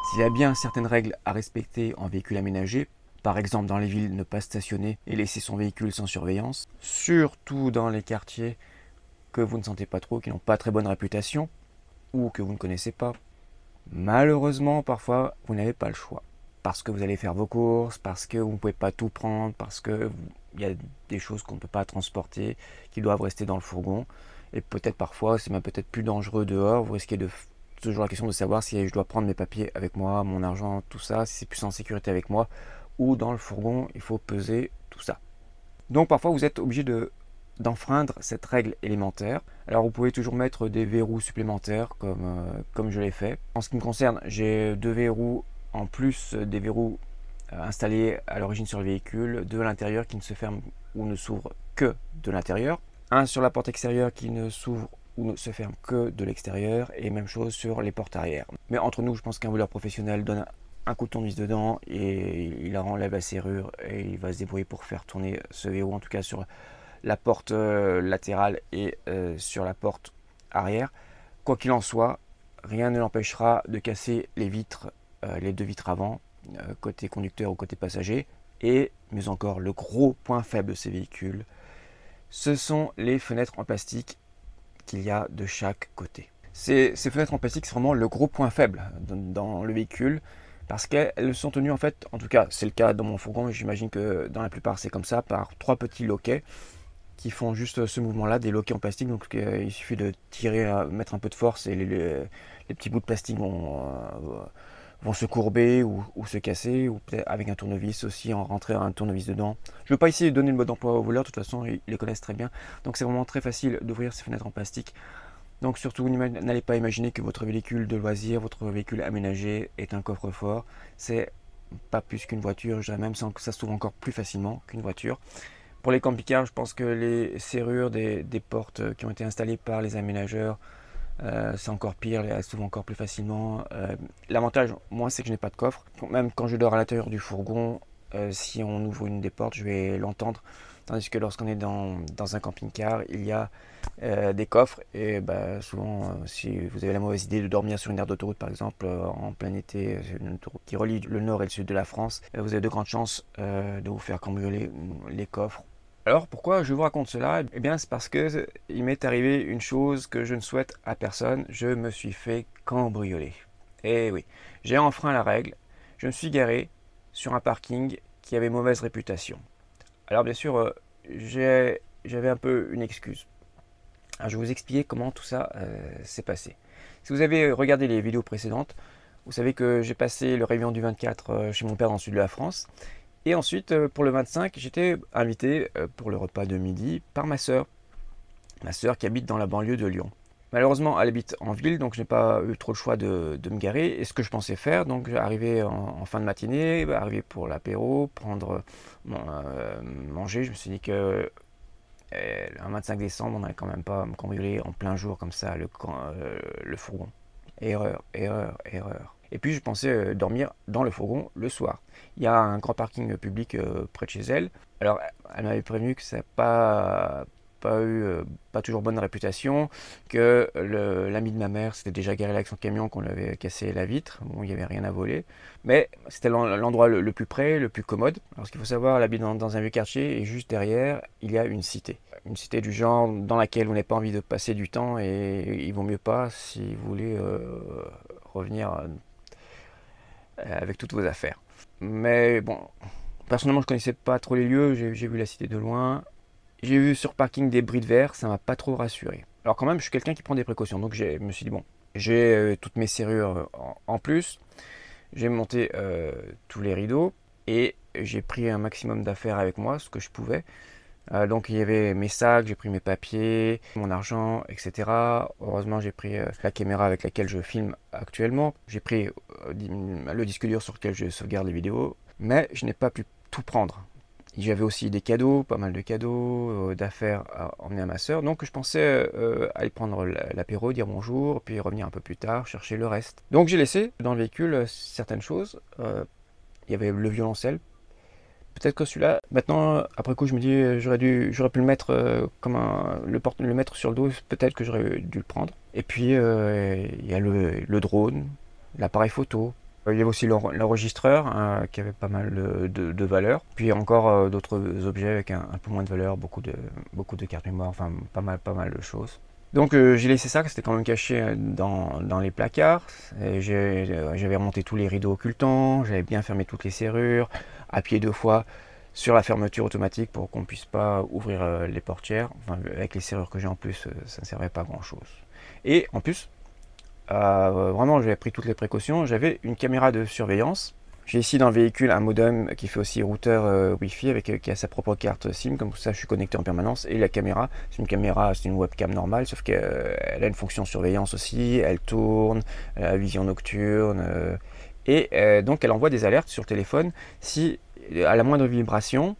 S'il y a bien certaines règles à respecter en véhicule aménagé, par exemple dans les villes, ne pas stationner et laisser son véhicule sans surveillance, surtout dans les quartiers que vous ne sentez pas trop, qui n'ont pas très bonne réputation ou que vous ne connaissez pas. Malheureusement, parfois, vous n'avez pas le choix. Parce que vous allez faire vos courses, parce que vous ne pouvez pas tout prendre, parce qu'il y a des choses qu'on ne peut pas transporter, qui doivent rester dans le fourgon. Et peut-être parfois, c'est même peut-être plus dangereux dehors. Vous risquez de toujours la question de savoir si je dois prendre mes papiers avec moi, mon argent, tout ça, si c'est plus en sécurité avec moi, ou dans le fourgon, il faut peser tout ça. Donc parfois, vous êtes obligé d'enfreindre cette règle élémentaire. Alors vous pouvez toujours mettre des verrous supplémentaires comme je l'ai fait. En ce qui me concerne, j'ai 2 verrous en plus des verrous installés à l'origine sur le véhicule, 2 à l'intérieur qui ne se ferment ou ne s'ouvrent que de l'intérieur, un sur la porte extérieure qui ne s'ouvre ou ne se ferme que de l'extérieur, et même chose sur les portes arrière. Mais entre nous, je pense qu'un voleur professionnel donne un coup de tournevis dedans et il enlève la serrure et il va se débrouiller pour faire tourner ce verrou, en tout cas sur la porte latérale et sur la porte arrière. Quoi qu'il en soit, rien ne l'empêchera de casser les vitres, les 2 vitres avant, côté conducteur ou côté passager. Et, mais encore, le gros point faible de ces véhicules, ce sont les fenêtres en plastique qu'il y a de chaque côté. Ces fenêtres en plastique, c'est vraiment le gros point faible dans le véhicule, parce qu'elles sont tenues, en fait, en tout cas c'est le cas dans mon fourgon, et j'imagine que dans la plupart c'est comme ça, par 3 petits loquets qui font juste ce mouvement-là, des loquets en plastique. Donc il suffit de tirer, mettre un peu de force et les petits bouts de plastique vont se courber ou se casser, ou peut-être avec un tournevis aussi, en rentrer un tournevis dedans. Je ne veux pas essayer de donner le mode d'emploi aux voleurs, de toute façon ils les connaissent très bien. Donc c'est vraiment très facile d'ouvrir ces fenêtres en plastique. Donc surtout, n'allez pas imaginer que votre véhicule de loisir, votre véhicule aménagé est un coffre-fort. C'est pas plus qu'une voiture, je dirais même que ça s'ouvre encore plus facilement qu'une voiture. Pour les camping-cars, je pense que les serrures des portes qui ont été installées par les aménageurs, c'est encore pire, elles s'ouvrent encore plus facilement. L'avantage, moi, c'est que je n'ai pas de coffre. Même quand je dors à l'intérieur du fourgon, si on ouvre une des portes, je vais l'entendre. Tandis que lorsqu'on est dans un camping-car, il y a des coffres. Et souvent, si vous avez la mauvaise idée de dormir sur une aire d'autoroute, par exemple, en plein été, une autoroute qui relie le nord et le sud de la France, vous avez de grandes chances de vous faire cambrioler les coffres. Alors pourquoi je vous raconte cela? Eh bien c'est parce que il m'est arrivé une chose que je ne souhaite à personne. Je me suis fait cambrioler. Et oui, j'ai enfreint la règle. Je me suis garé sur un parking qui avait mauvaise réputation. Alors bien sûr, j'avais un peu une excuse. Alors, je vais vous expliquer comment tout ça s'est passé. Si vous avez regardé les vidéos précédentes, vous savez que j'ai passé le réveillon du 24 chez mon père dans le sud de la France. Et ensuite, pour le 25, j'étais invité pour le repas de midi par ma sœur qui habite dans la banlieue de Lyon. Malheureusement, elle habite en ville, donc je n'ai pas eu trop le choix de me garer. Et ce que je pensais faire, donc arriver en fin de matinée, arriver pour l'apéro, manger, je me suis dit que un 25 décembre, on n'allait quand même pas me cambrioler en plein jour comme ça le fourgon. Erreur, erreur, erreur. Et puis je pensais dormir dans le fourgon le soir. Il y a un grand parking public près de chez elle. Alors elle m'avait prévenu que ça n'a pas toujours bonne réputation, que l'ami de ma mère s'était déjà garé là avec son camion, qu'on lui avait cassé la vitre. Bon, il n'y avait rien à voler. Mais c'était l'endroit le plus près, le plus commode. Alors ce qu'il faut savoir, elle habite dans un vieux quartier et juste derrière, il y a une cité. Une cité du genre dans laquelle on n'a pas envie de passer du temps, et il vaut mieux pas si vous voulez revenir avec toutes vos affaires. Mais bon, personnellement je connaissais pas trop les lieux, j'ai vu la cité de loin. J'ai vu sur parking des bris de verre, ça m'a pas trop rassuré. Alors quand même, je suis quelqu'un qui prend des précautions, donc je me suis dit bon, j'ai toutes mes serrures en plus, j'ai monté tous les rideaux et j'ai pris un maximum d'affaires avec moi, ce que je pouvais. Donc il y avait mes sacs, j'ai pris mes papiers, mon argent, etc. Heureusement j'ai pris la caméra avec laquelle je filme actuellement. J'ai pris le disque dur sur lequel je sauvegarde les vidéos. Mais je n'ai pas pu tout prendre. J'avais aussi des cadeaux, pas mal de cadeaux, d'affaires à emmener à ma soeur. Donc je pensais aller prendre l'apéro, dire bonjour, puis revenir un peu plus tard, chercher le reste. Donc j'ai laissé dans le véhicule certaines choses. Il y avait le violoncelle. Peut-être que celui-là, maintenant, après coup, je me dis, j'aurais pu le mettre le mettre sur le dos. Peut-être que j'aurais dû le prendre. Et puis, il y a le drone, l'appareil photo. Il y avait aussi l'enregistreur qui avait pas mal de valeur. Puis encore d'autres objets avec un peu moins de valeur, beaucoup de cartes mémoire, enfin pas mal de choses. Donc j'ai laissé ça, c'était quand même caché dans les placards. J'avais remonté tous les rideaux occultants, j'avais bien fermé toutes les serrures, appuyé 2 fois sur la fermeture automatique pour qu'on ne puisse pas ouvrir les portières. Enfin, avec les serrures que j'ai en plus, ça ne servait pas à grand chose. Et en plus, vraiment j'avais pris toutes les précautions, j'avais une caméra de surveillance. J'ai ici dans le véhicule un modem qui fait aussi routeur Wi-Fi qui a sa propre carte SIM, comme ça je suis connecté en permanence. Et la caméra, c'est une webcam normale, sauf qu'elle a une fonction surveillance aussi, elle tourne, elle a vision nocturne, donc elle envoie des alertes sur le téléphone si à la moindre vibration,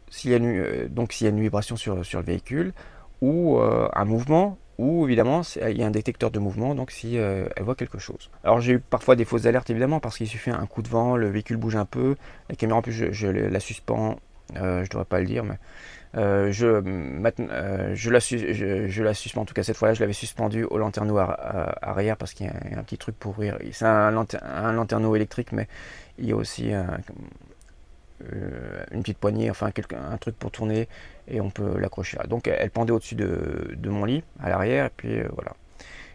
s'il y a une vibration sur le véhicule, ou un mouvement, ou évidemment il y a un détecteur de mouvement, donc si elle voit quelque chose. Alors j'ai eu parfois des fausses alertes évidemment, parce qu'il suffit un coup de vent, le véhicule bouge un peu, la caméra en plus je la suspends, je devrais pas le dire, mais je la suspends, en tout cas cette fois-là je l'avais suspendue au lanterneau arrière, parce qu'il y a un petit truc pour ouvrir. C'est un lanterneau électrique, mais il y a aussi une petite poignée, enfin un truc pour tourner, et on peut l'accrocher là. Donc elle pendait au-dessus de mon lit à l'arrière, et puis voilà.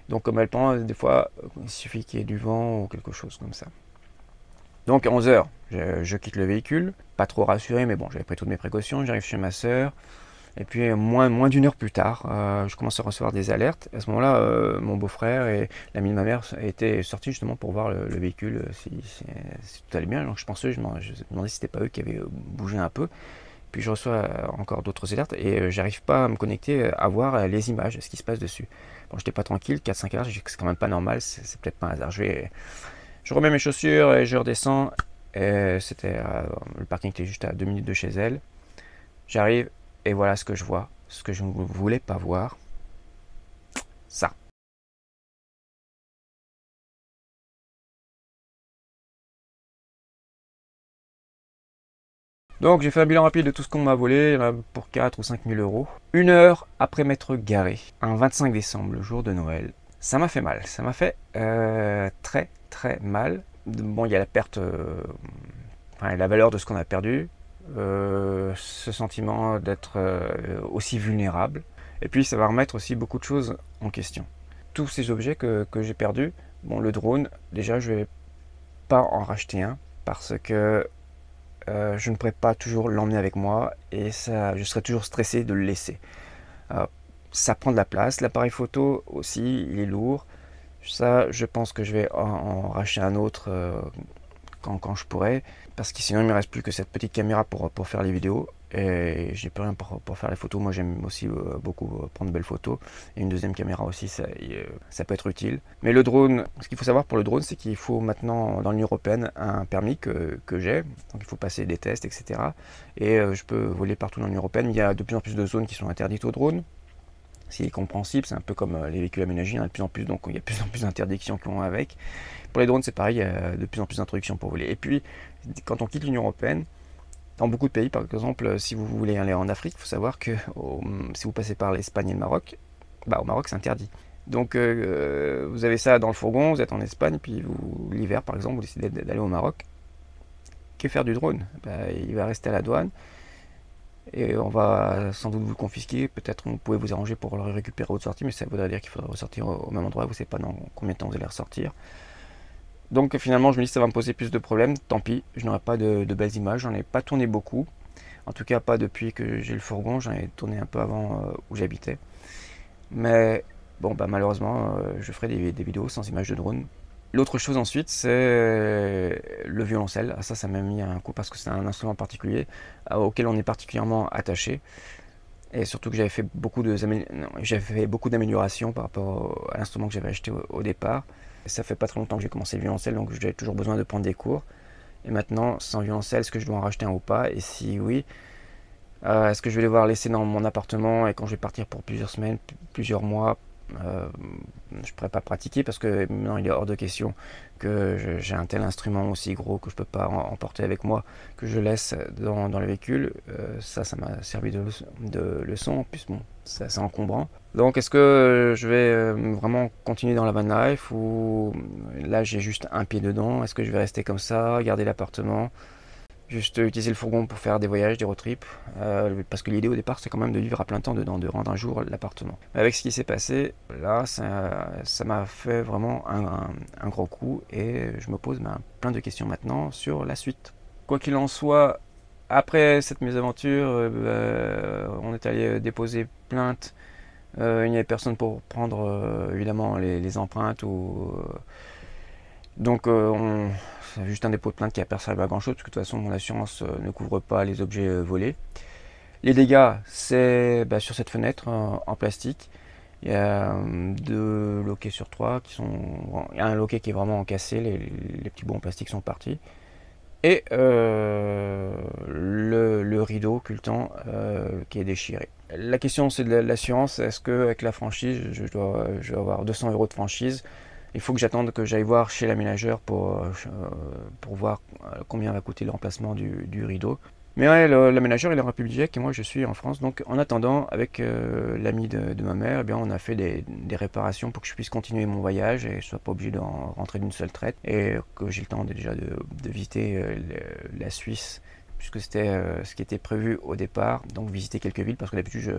Donc comme elle pend, des fois il suffit qu'il y ait du vent ou quelque chose comme ça. Donc à 11h, je quitte le véhicule, pas trop rassuré, mais bon, j'avais pris toutes mes précautions. J'arrive chez ma soeur, et puis moins d'une heure plus tard, je commence à recevoir des alertes. À ce moment-là, mon beau-frère et l'ami de ma mère étaient sortis justement pour voir le véhicule, si tout allait bien. Donc je me demandais si c'était pas eux qui avaient bougé un peu. Puis je reçois encore d'autres alertes, et j'arrive pas à me connecter à voir les images, ce qui se passe dessus. Bon, j'étais pas tranquille, 4-5 heures, c'est quand même pas normal, c'est peut-être pas un hasard. Je remets mes chaussures et je redescends. Le parking était juste à 2 minutes de chez elle. J'arrive, et voilà ce que je vois, ce que je ne voulais pas voir. Ça. Donc j'ai fait un bilan rapide de tout ce qu'on m'a volé, pour 4 ou 5 000 euros. 1 heure après m'être garé, un 25 décembre, le jour de Noël. Ça m'a fait mal, ça m'a fait très très mal. Bon, il y a la perte, la valeur de ce qu'on a perdu, ce sentiment d'être aussi vulnérable. Et puis ça va remettre aussi beaucoup de choses en question. Tous ces objets que j'ai perdus, bon, le drone, déjà je vais pas en racheter un, parce que je ne pourrais pas toujours l'emmener avec moi, et je serais toujours stressé de le laisser. Ça prend de la place, l'appareil photo aussi, il est lourd. Ça, je pense que je vais en racheter un autre quand je pourrai, parce que sinon il ne me reste plus que cette petite caméra pour faire les vidéos, et j'ai plus rien pour faire les photos. Moi j'aime aussi beaucoup prendre de belles photos, et une deuxième caméra aussi, ça peut être utile. Mais le drone, ce qu'il faut savoir pour le drone, c'est qu'il faut maintenant dans l'Union européenne un permis que j'ai, donc il faut passer des tests, etc. Et je peux voler partout dans l'Union européenne. Il y a de plus en plus de zones qui sont interdites aux drones. C'est compréhensible, c'est un peu comme les véhicules aménagés, de plus en plus, donc il y a de plus en plus d'interdictions qui vont avec. Pour les drones, c'est pareil, il y a de plus en plus d'introductions pour voler. Et puis, quand on quitte l'Union européenne, dans beaucoup de pays, par exemple, si vous voulez aller en Afrique, il faut savoir que si vous passez par l'Espagne et le Maroc, au Maroc, c'est interdit. Donc, vous avez ça dans le fourgon, vous êtes en Espagne, puis l'hiver, par exemple, vous décidez d'aller au Maroc. Que faire du drone? Il va rester à la douane. Et on va sans doute vous le confisquer. Peut-être vous pouvez vous arranger pour le récupérer à votre sortie, mais ça voudrait dire qu'il faudra ressortir au même endroit. Vous ne savez pas dans combien de temps vous allez ressortir. Donc finalement je me dis que ça va me poser plus de problèmes. Tant pis, je n'aurai pas de belles images. J'en ai pas tourné beaucoup. En tout cas pas depuis que j'ai le fourgon. J'en ai tourné un peu avant où j'habitais. Mais bon, malheureusement je ferai des vidéos sans images de drone. L'autre chose ensuite, c'est le violoncelle. Ça m'a mis un coup, parce que c'est un instrument particulier auquel on est particulièrement attaché. Et surtout que j'avais fait beaucoup d'améliorations par rapport à l'instrument que j'avais acheté au départ. Et ça fait pas très longtemps que j'ai commencé le violoncelle, donc j'avais toujours besoin de prendre des cours. Et maintenant, sans violoncelle, est-ce que je dois en racheter un ou pas? Et si oui, est-ce que je vais devoir laisser dans mon appartement, et quand je vais partir pour plusieurs semaines, plusieurs mois, je ne pourrais pas pratiquer, parce que maintenant il est hors de question que j'ai un tel instrument aussi gros que je ne peux pas emporter avec moi, que je laisse dans le véhicule. Ça m'a servi de leçon. En plus bon, c'est assez encombrant. Donc est-ce que je vais vraiment vraiment continuer dans la van life ou là j'ai juste un pied dedans? Est-ce que je vais rester comme ça, garder l'appartement, juste utiliser le fourgon pour faire des voyages, des road trips, parce que l'idée au départ c'est quand même de vivre à plein temps dedans, de rendre un jour l'appartement. Avec ce qui s'est passé, là ça m'a fait vraiment un gros coup et je me pose plein de questions maintenant sur la suite. Quoi qu'il en soit, après cette mésaventure, on est allé déposer plainte. Il n'y avait personne pour prendre évidemment les empreintes donc c'est juste un dépôt de plainte qui n'a pas servi à grand chose parce que de toute façon mon assurance ne couvre pas les objets volés. Les dégâts, c'est sur cette fenêtre en plastique. Il y a 2 loquets sur 3 qui sont... Il y a un loquet qui est vraiment cassé, les petits bouts en plastique sont partis. Et le rideau occultant qui est déchiré. La question c'est de l'assurance. Est-ce qu'avec la franchise, je dois avoir 200 € de franchise? Il faut que j'attende que j'aille voir chez l'aménageur pour voir combien va coûter le remplacement du rideau. Mais ouais, l'aménageur il est en République tchèque et moi je suis en France. Donc en attendant, avec l'ami de ma mère, eh bien, on a fait des réparations pour que je puisse continuer mon voyage et que je ne sois pas obligé de rentrer d'une seule traite. Et que j'ai le temps déjà de visiter la Suisse, puisque c'était ce qui était prévu au départ. Donc visiter quelques villes, parce que d'habitude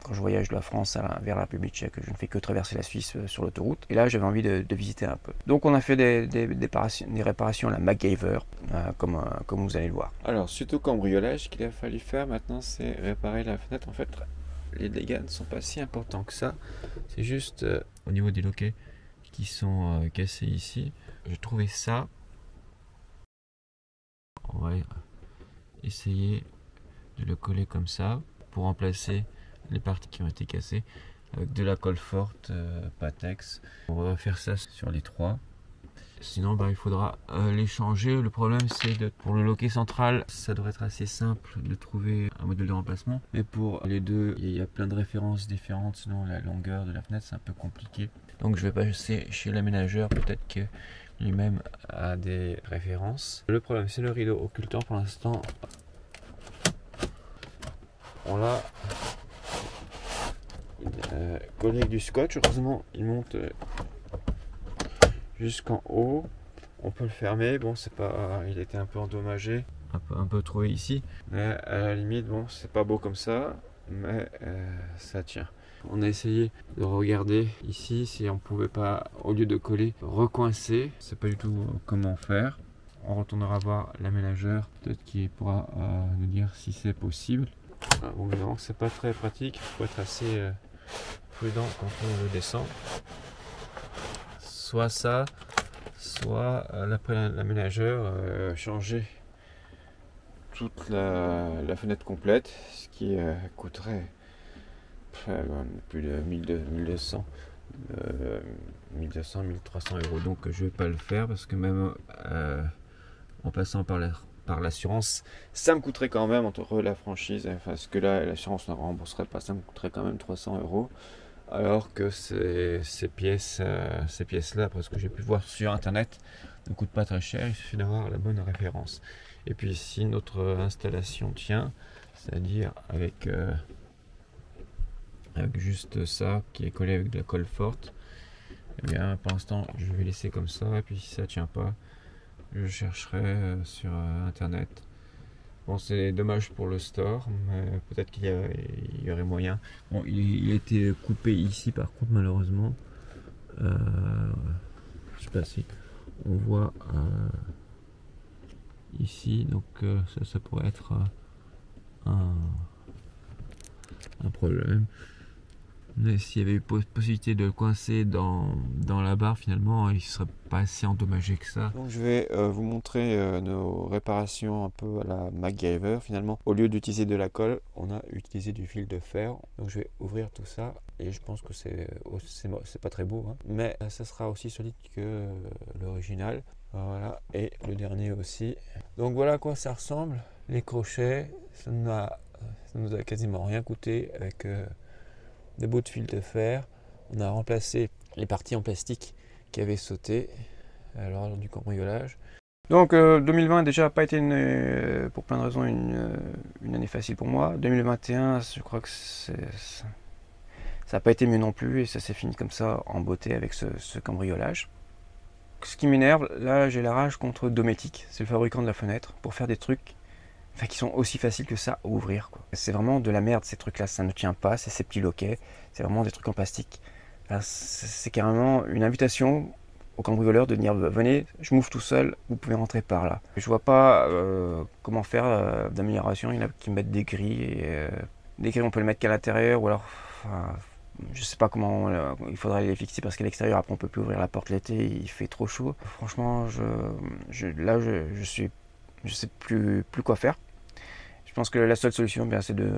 quand je voyage de la France vers la République tchèque, je ne fais que traverser la Suisse sur l'autoroute. Et là j'avais envie de visiter un peu. Donc on a fait des réparations à la MacGyver, comme vous allez le voir. Alors, suite au cambriolage qu'il a fallu faire maintenant, c'est réparer la fenêtre. En fait, les dégâts ne sont pas si importants que ça. C'est juste au niveau des loquets qui sont cassés ici. J'ai trouvé ça. On va essayer de le coller comme ça pour remplacer les parties qui ont été cassées avec de la colle forte, Patex. On va faire ça sur les 3. Sinon il faudra les changer. Le problème c'est pour le loquet central, ça devrait être assez simple de trouver un modèle de remplacement. Mais pour les deux, il y a plein de références différentes, sinon la longueur de la fenêtre c'est un peu compliqué. Donc je vais passer chez l'aménageur, peut-être que lui-même a des références. Le problème c'est le rideau occultant. Pour l'instant on l'a collé avec du scotch. Heureusement il monte jusqu'en haut. On peut le fermer. Bon, c'est pas, il était un peu endommagé, un peu troué ici, mais à la limite, bon, c'est pas beau comme ça, mais ça tient. On a essayé de regarder ici si on pouvait pas, au lieu de coller, recoincer. C'est pas du tout comment faire. On retournera voir l'aménageur, peut-être qu'il pourra nous dire si c'est possible. Bon, évidemment, c'est pas très pratique. Il faut être assez prudent quand on le descend. Soit ça, soit après l'aménageur changer toute la fenêtre complète, ce qui coûterait plus de 1200, 1300 €. Donc je vais pas le faire parce que même en passant par l'assurance, ça me coûterait quand même, entre la franchise, enfin ce que là l'assurance ne rembourserait pas, ça me coûterait quand même 300 €. Alors que ces pièces-là, parce que j'ai pu voir sur internet, ne coûtent pas très cher. Il suffit d'avoir la bonne référence. Et puis si notre installation tient, c'est-à-dire avec juste ça qui est collé avec de la colle forte, eh bien pour l'instant je vais laisser comme ça. Et puis si ça tient pas, je chercherai sur internet. Bon, c'est dommage pour le store, mais peut-être qu'il y aurait moyen. Bon, il a été coupé ici par contre, malheureusement. Je sais pas si on voit ici, donc ça pourrait être un problème. Mais s'il y avait eu possibilité de le coincer dans la barre, finalement, il ne serait pas assez endommagé que ça. Donc je vais vous montrer nos réparations un peu à la MacGyver. Finalement, au lieu d'utiliser de la colle, on a utilisé du fil de fer. Donc je vais ouvrir tout ça et je pense que c'est pas très beau, hein. Mais ça sera aussi solide que l'original. Voilà, et le dernier aussi. Donc voilà à quoi ça ressemble. Les crochets, ça nous a quasiment rien coûté avec des bouts de fil de fer. On a remplacé les parties en plastique qui avaient sauté lors du cambriolage. Donc 2020 déjà pas été pour plein de raisons une année facile pour moi. 2021, je crois que ça Ça n'a pas été mieux non plus et ça s'est fini comme ça en beauté avec ce cambriolage. Ce qui m'énerve, là j'ai la rage contre Dometic, c'est le fabricant de la fenêtre, pour faire des trucs qui sont aussi faciles que ça à ouvrir, quoi. C'est vraiment de la merde ces trucs-là, ça ne tient pas, c'est ces petits loquets, c'est vraiment des trucs en plastique. C'est carrément une invitation aux cambrioleurs de dire venez, je m'ouvre tout seul, vous pouvez rentrer par là. Je vois pas comment faire d'amélioration, il y en a qui mettent des grilles, et des grilles on peut le mettre qu'à l'intérieur, ou alors je sais pas comment il faudrait les fixer parce qu'à l'extérieur après on peut plus ouvrir la porte l'été, il fait trop chaud. Franchement je sais plus quoi faire. Je pense que la seule solution c'est de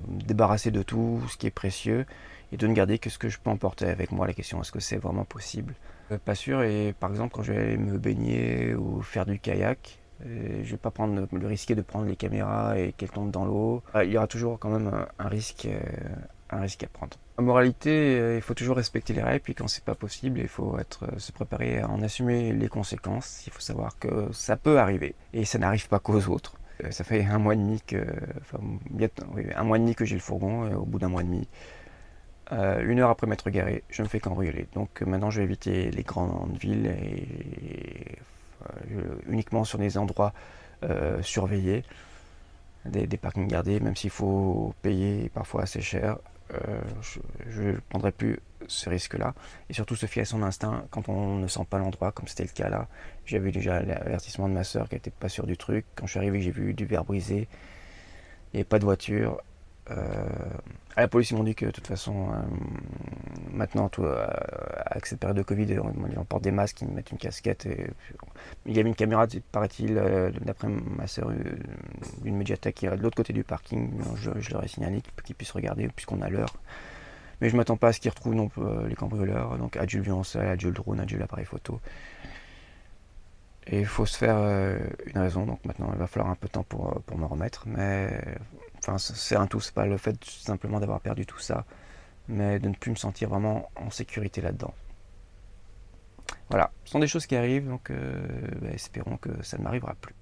me débarrasser de tout ce qui est précieux et de ne garder que ce que je peux emporter avec moi. La question, est-ce que c'est vraiment possible? Pas sûr, et par exemple quand je vais aller me baigner ou faire du kayak, je vais pas le risquer de prendre les caméras et qu'elles tombent dans l'eau. Il y aura toujours quand même un risque à prendre. En moralité, il faut toujours respecter les règles, puis quand c'est pas possible, il faut se préparer à en assumer les conséquences. Il faut savoir que ça peut arriver, et ça n'arrive pas qu'aux autres. Ça fait un mois et demi que j'ai le fourgon, et au bout d'un mois et demi, 1 heure après m'être garé, je me fais cambrioler. Donc maintenant je vais éviter les grandes villes et uniquement sur des endroits surveillés, des parkings gardés, même s'il faut payer parfois assez cher. Je ne prendrai plus ce risque-là, et surtout se fier à son instinct quand on ne sent pas l'endroit, comme c'était le cas là. J'avais déjà l'avertissement de ma soeur qui n'était pas sûre du truc. Quand je suis arrivé, j'ai vu du verre brisé, il n'y avait pas de voiture. À la police, ils m'ont dit que de toute façon, maintenant, avec cette période de Covid, on porte des masques, ils mettent une casquette. Il y avait une caméra, paraît-il, d'après ma soeur, d'une médiathèque qui est de l'autre côté du parking. Je leur ai signalé qu'ils puissent regarder, puisqu'on a l'heure. Mais je ne m'attends pas à ce qu'ils retrouvent les cambrioleurs. Donc adieu le violoncelle, adieu le drone, adieu l'appareil photo. Et il faut se faire une raison. Donc maintenant, il va falloir un peu de temps pour me remettre. Mais enfin, c'est un tout. C'est pas le fait simplement d'avoir perdu tout ça, mais de ne plus me sentir vraiment en sécurité là-dedans. Voilà, ce sont des choses qui arrivent, donc espérons que ça ne m'arrivera plus.